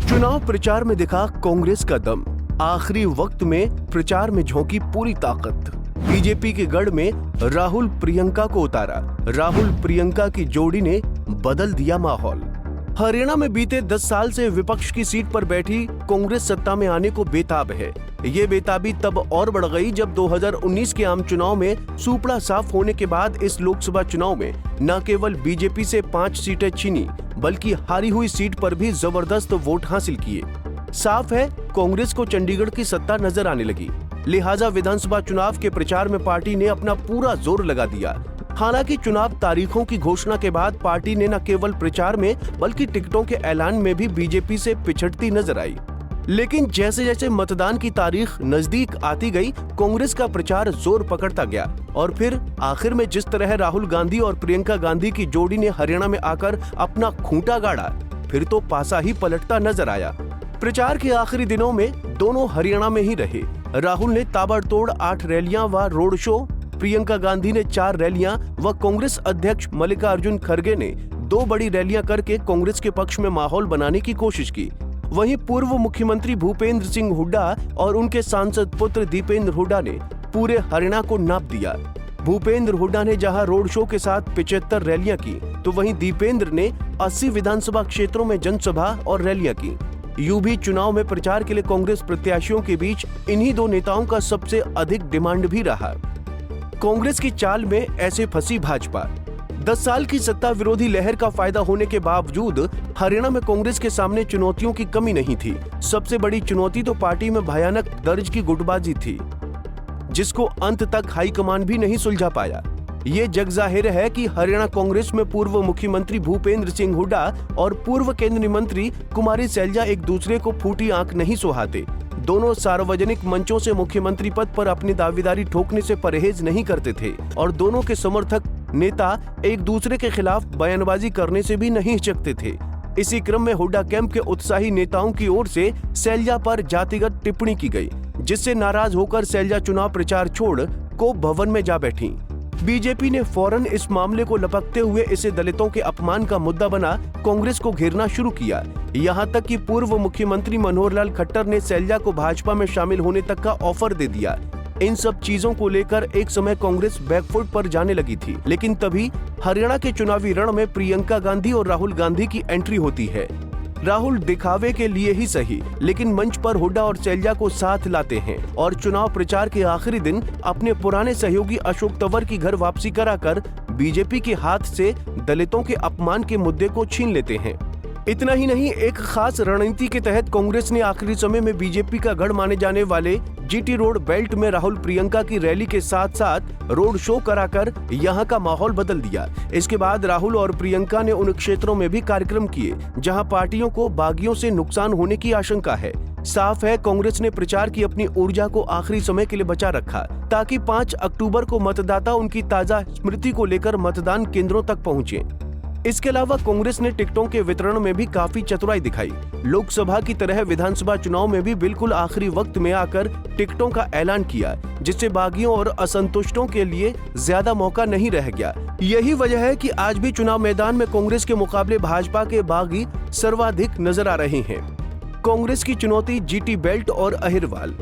चुनाव प्रचार में दिखा कांग्रेस का दम। आखिरी वक्त में प्रचार में झोंकी पूरी ताकत। बीजेपी के गढ़ में राहुल प्रियंका को उतारा। राहुल प्रियंका की जोड़ी ने बदल दिया माहौल। हरियाणा में बीते 10 साल से विपक्ष की सीट पर बैठी कांग्रेस सत्ता में आने को बेताब है। ये बेताबी तब और बढ़ गई जब 2019 के आम चुनाव में सूपड़ा साफ होने के बाद इस लोकसभा चुनाव में न केवल बीजेपी से 5 सीटें छीनी, बल्कि हारी हुई सीट पर भी जबरदस्त वोट हासिल किए। साफ है, कांग्रेस को चंडीगढ़ की सत्ता नजर आने लगी। लिहाजा विधानसभा चुनाव के प्रचार में पार्टी ने अपना पूरा जोर लगा दिया। हालांकि चुनाव तारीखों की घोषणा के बाद पार्टी ने न केवल प्रचार में बल्कि टिकटों के ऐलान में भी बीजेपी से पिछड़ती नजर आई। लेकिन जैसे जैसे मतदान की तारीख नजदीक आती गई, कांग्रेस का प्रचार जोर पकड़ता गया और फिर आखिर में जिस तरह राहुल गांधी और प्रियंका गांधी की जोड़ी ने हरियाणा में आकर अपना खूंटा गाड़ा, फिर तो पासा ही पलटता नजर आया। प्रचार के आखिरी दिनों में दोनों हरियाणा में ही रहे। राहुल ने ताबड़तोड़ 8 रैलियां व रोड शो, प्रियंका गांधी ने 4 रैलियां व कांग्रेस अध्यक्ष मल्लिकार्जुन खड़गे ने 2 बड़ी रैलियां करके कांग्रेस के पक्ष में माहौल बनाने की कोशिश की। वहीं पूर्व मुख्यमंत्री भूपेंद्र सिंह हुड्डा और उनके सांसद पुत्र दीपेंद्र हुड्डा ने पूरे हरियाणा को नाप दिया। भूपेंद्र हुड्डा ने जहां रोड शो के साथ 75 रैलियां की, तो वहीं दीपेंद्र ने 80 विधानसभा क्षेत्रों में जनसभा और रैलियां की। यूं भी चुनाव में प्रचार के लिए कांग्रेस प्रत्याशियों के बीच इन्हीं 2 नेताओं का सबसे अधिक डिमांड भी रहा। कांग्रेस की चाल में ऐसे फंसी भाजपा। 10 साल की सत्ता विरोधी लहर का फायदा होने के बावजूद हरियाणा में कांग्रेस के सामने चुनौतियों की कमी नहीं थी। सबसे बड़ी चुनौती तो पार्टी में भयानक दर्ज की गुटबाजी थी, जिसको अंत तक हाईकमान भी नहीं सुलझा पाया। ये जग जाहिर है कि हरियाणा कांग्रेस में पूर्व मुख्यमंत्री भूपेंद्र सिंह हुड्डा और पूर्व केंद्रीय मंत्री कुमारी सैलजा एक दूसरे को फूटी आंख नहीं सुहाते। दोनों सार्वजनिक मंचों से मुख्यमंत्री पद पर अपनी दावेदारी ठोकने से परहेज नहीं करते थे और दोनों के समर्थक नेता एक दूसरे के खिलाफ बयानबाजी करने से भी नहीं हिचकते थे। इसी क्रम में हुड्डा कैंप के उत्साही नेताओं की ओर से सैलजा पर जातिगत टिप्पणी की गई, जिससे नाराज होकर सैलजा चुनाव प्रचार छोड़ कोप भवन में जा बैठी। बीजेपी ने फौरन इस मामले को लपकते हुए इसे दलितों के अपमान का मुद्दा बना कांग्रेस को घेरना शुरू किया। यहां तक कि पूर्व मुख्यमंत्री मनोहर लाल खट्टर ने सैलजा को भाजपा में शामिल होने तक का ऑफर दे दिया। इन सब चीजों को लेकर एक समय कांग्रेस बैकफुट पर जाने लगी थी, लेकिन तभी हरियाणा के चुनावी रण में प्रियंका गांधी और राहुल गांधी की एंट्री होती है। राहुल दिखावे के लिए ही सही, लेकिन मंच पर हुड्डा और सैलजा को साथ लाते हैं और चुनाव प्रचार के आखिरी दिन अपने पुराने सहयोगी अशोक तंवर की घर वापसी कराकर बीजेपी के हाथ से दलितों के अपमान के मुद्दे को छीन लेते हैं। इतना ही नहीं, एक खास रणनीति के तहत कांग्रेस ने आखिरी समय में बीजेपी का गढ़ माने जाने वाले जीटी रोड बेल्ट में राहुल प्रियंका की रैली के साथ साथ रोड शो कराकर यहां का माहौल बदल दिया। इसके बाद राहुल और प्रियंका ने उन क्षेत्रों में भी कार्यक्रम किए जहां पार्टियों को बागियों से नुकसान होने की आशंका है। साफ है, कांग्रेस ने प्रचार की अपनी ऊर्जा को आखिरी समय के लिए बचा रखा, ताकि 5 अक्टूबर को मतदाता उनकी ताजा स्मृति को लेकर मतदान केंद्रों तक पहुँचे। इसके अलावा कांग्रेस ने टिकटों के वितरण में भी काफी चतुराई दिखाई। लोकसभा की तरह विधानसभा चुनाव में भी बिल्कुल आखिरी वक्त में आकर टिकटों का ऐलान किया, जिससे बागियों और असंतुष्टों के लिए ज्यादा मौका नहीं रह गया। यही वजह है कि आज भी चुनाव मैदान में कांग्रेस के मुकाबले भाजपा के बागी सर्वाधिक नजर आ रहे हैं। कांग्रेस की चुनौती जीटी बेल्ट और अहिरवाल।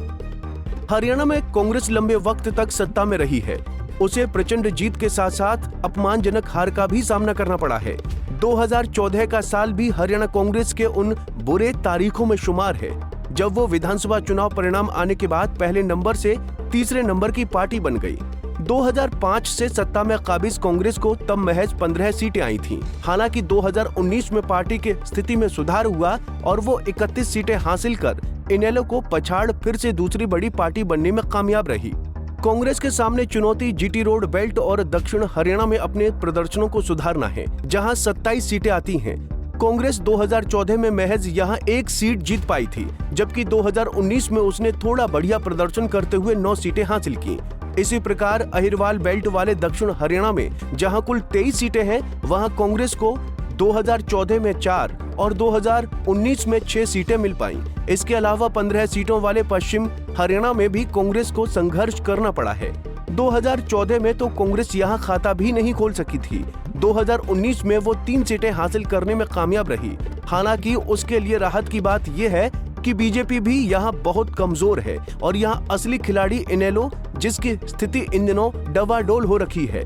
हरियाणा में कांग्रेस लंबे वक्त तक सत्ता में रही है। उसे प्रचंड जीत के साथ साथ अपमानजनक हार का भी सामना करना पड़ा है। 2014 का साल भी हरियाणा कांग्रेस के उन बुरे तारीखों में शुमार है जब वो विधानसभा चुनाव परिणाम आने के बाद पहले नंबर से तीसरे नंबर की पार्टी बन गई। 2005 से सत्ता में काबिज कांग्रेस को तब महज 15 सीटें आई थीं। हालांकि 2019 में पार्टी की स्थिति में सुधार हुआ और वो 31 सीटें हासिल कर इनेलो को पछाड़ फिर से दूसरी बड़ी पार्टी बनने में कामयाब रही। कांग्रेस के सामने चुनौती जीटी रोड बेल्ट और दक्षिण हरियाणा में अपने प्रदर्शनों को सुधारना है, जहां 27 सीटें आती हैं। कांग्रेस 2014 में महज यहां 1 सीट जीत पाई थी, जबकि 2019 में उसने थोड़ा बढ़िया प्रदर्शन करते हुए 9 सीटें हासिल की। इसी प्रकार अहिरवाल बेल्ट वाले दक्षिण हरियाणा में जहां कुल 23 सीटें हैं, वहां कांग्रेस को 2014 में 4 और 2019 में 6 सीटें मिल पाईं। इसके अलावा 15 सीटों वाले पश्चिम हरियाणा में भी कांग्रेस को संघर्ष करना पड़ा है। 2014 में तो कांग्रेस यहां खाता भी नहीं खोल सकी थी। 2019 में वो 3 सीटें हासिल करने में कामयाब रही। हालांकि उसके लिए राहत की बात यह है कि बीजेपी भी यहाँ बहुत कमजोर है और यहाँ असली खिलाड़ी इनेलो, जिसकी स्थिति इन दिनों डवाडोल हो रखी है।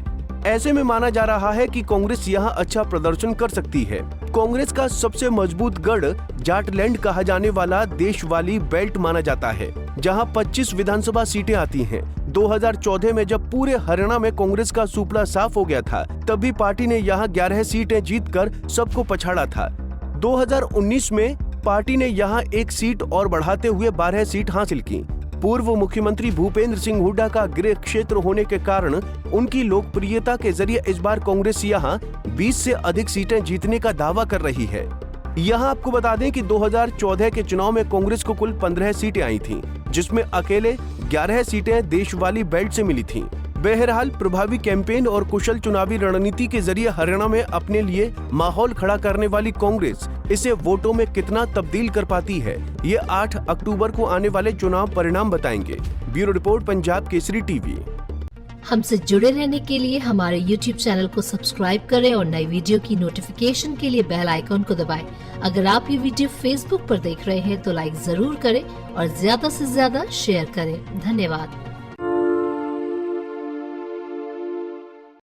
ऐसे में माना जा रहा है कि कांग्रेस यहाँ अच्छा प्रदर्शन कर सकती है। कांग्रेस का सबसे मजबूत गढ़ जाटलैंड कहा जाने वाला देश वाली बेल्ट माना जाता है, जहां 25 विधानसभा सीटें आती हैं। 2014 में जब पूरे हरियाणा में कांग्रेस का सुपड़ा साफ हो गया था, तभी पार्टी ने यहां 11 सीटें जीतकर सबको पछाड़ा था। 2019 में पार्टी ने यहां एक सीट और बढ़ाते हुए 12 सीट हासिल की। पूर्व मुख्यमंत्री भूपेंद्र सिंह हुड्डा का गृह क्षेत्र होने के कारण उनकी लोकप्रियता के जरिए इस बार कांग्रेस यहां 20 से अधिक सीटें जीतने का दावा कर रही है। यहां आपको बता दें कि 2014 के चुनाव में कांग्रेस को कुल 15 सीटें आई थीं, जिसमें अकेले 11 सीटें देश वाली बेल्ट से मिली थीं। बहरहाल प्रभावी कैंपेन और कुशल चुनावी रणनीति के जरिए हरियाणा में अपने लिए माहौल खड़ा करने वाली कांग्रेस इसे वोटों में कितना तब्दील कर पाती है, ये 8 अक्टूबर को आने वाले चुनाव परिणाम बताएंगे। Bureau report, Punjab Kesari TV. हमसे जुड़े रहने के लिए हमारे YouTube चैनल को सब्सक्राइब करें और नई वीडियो की नोटिफिकेशन के लिए बेल आइकॉन को दबाएं। अगर आप ये वीडियो Facebook पर देख रहे हैं तो लाइक जरूर करें और ज्यादा से ज्यादा शेयर करें। धन्यवाद।